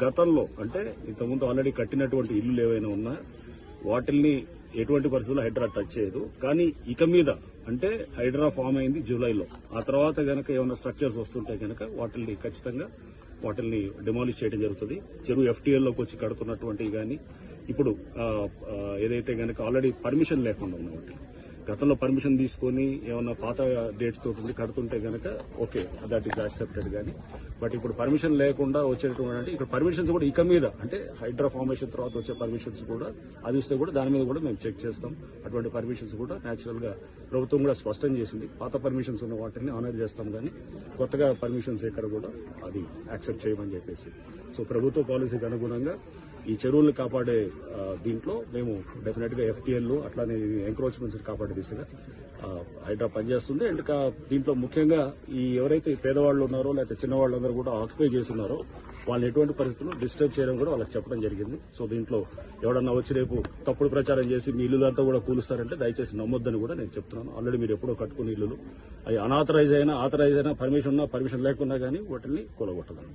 గతంలో అంటే ఇంతకుముందు ఆల్రెడీ కట్టినటువంటి ఇల్లు ఏవైనా ఉన్నా వాటిల్ని ఎటువంటి పరిస్థితుల్లో హైడ్రా టచ్ చేయదు. కానీ ఇక మీద అంటే హైడ్రా ఫామ్ అయింది జూలైలో. ఆ తర్వాత గనక ఏమైనా స్ట్రక్చర్స్ వస్తుంటే గనక వాటిల్ని ఖచ్చితంగా డిమాలిష్ చేయడం జరుగుతుంది. చెరువు ఎఫ్టీఎల్లోకి వచ్చి కడుతున్నటువంటివి కానీ ఇప్పుడు ఏదైతే గనక ఆల్రెడీ పర్మిషన్ లేకుండా ఉన్నవాటి గతంలో పర్మిషన్ తీసుకుని ఏమన్నా పాత డేట్స్ తోటి కడుతుంటే గనక ఓకే, దట్ ఈస్ యాక్సెప్టెడ్. కానీ బట్ ఇప్పుడు పర్మిషన్ లేకుండా వచ్చేటువంటి ఇక్కడ పర్మిషన్స్ కూడా ఇక మీద అంటే హైడ్రా ఫార్మేషన్ తర్వాత వచ్చే పర్మిషన్స్ కూడా అది వస్తే కూడా దాని మీద కూడా మేము చెక్ చేస్తాం. అటువంటి పర్మిషన్స్ కూడా న్యాచురల్ గా ప్రభుత్వం కూడా స్పష్టం చేసింది. పాత పర్మిషన్స్ ఉన్న వాటిని ఆనర్ చేస్తాం, కానీ కొత్తగా పర్మిషన్స్ ఎక్కడ కూడా అది యాక్సెప్ట్ చేయమని చెప్పేసి. సో ప్రభుత్వ పాలసీకి అనుగుణంగా ఈ చెరువులను కాపాడే దీంట్లో మేము డెఫినెట్ గా ఎఫ్టీఎల్ అట్లానే ఎంక్రోచ్మెంట్స్ కాపాడే దిశగా హైడ్రా పనిచేస్తుంది. అండ్ దీంట్లో ముఖ్యంగా ఈ ఎవరైతే పేదవాళ్ళు ఉన్నారో లేకపోతే చిన్నవాళ్ళందరూ కూడా ఆక్యుపై చేస్తున్నారో వాళ్ళని ఎటువంటి పరిస్థితుల్లో డిస్టర్బ్ చేయడం కూడా వాళ్ళకి చెప్పడం జరిగింది. సో దీంట్లో ఎవడన్నా వచ్చి రేపు తప్పుడు ప్రచారం చేసి మీ ఇల్లులంతా కూడా కూలుస్తారంటే దయచేసి నమ్మొద్దని కూడా నేను చెప్తున్నాను. ఆల్రెడీ మీరు ఎప్పుడో కట్టుకునే ఇల్లులు అవి అనాథరైజ్ అయినా ఆథరైజ్ అయినా పర్మిషన్ ఉన్నా పర్మిషన్ లేకున్నా కానీ వాటిని కూలగొట్టదు.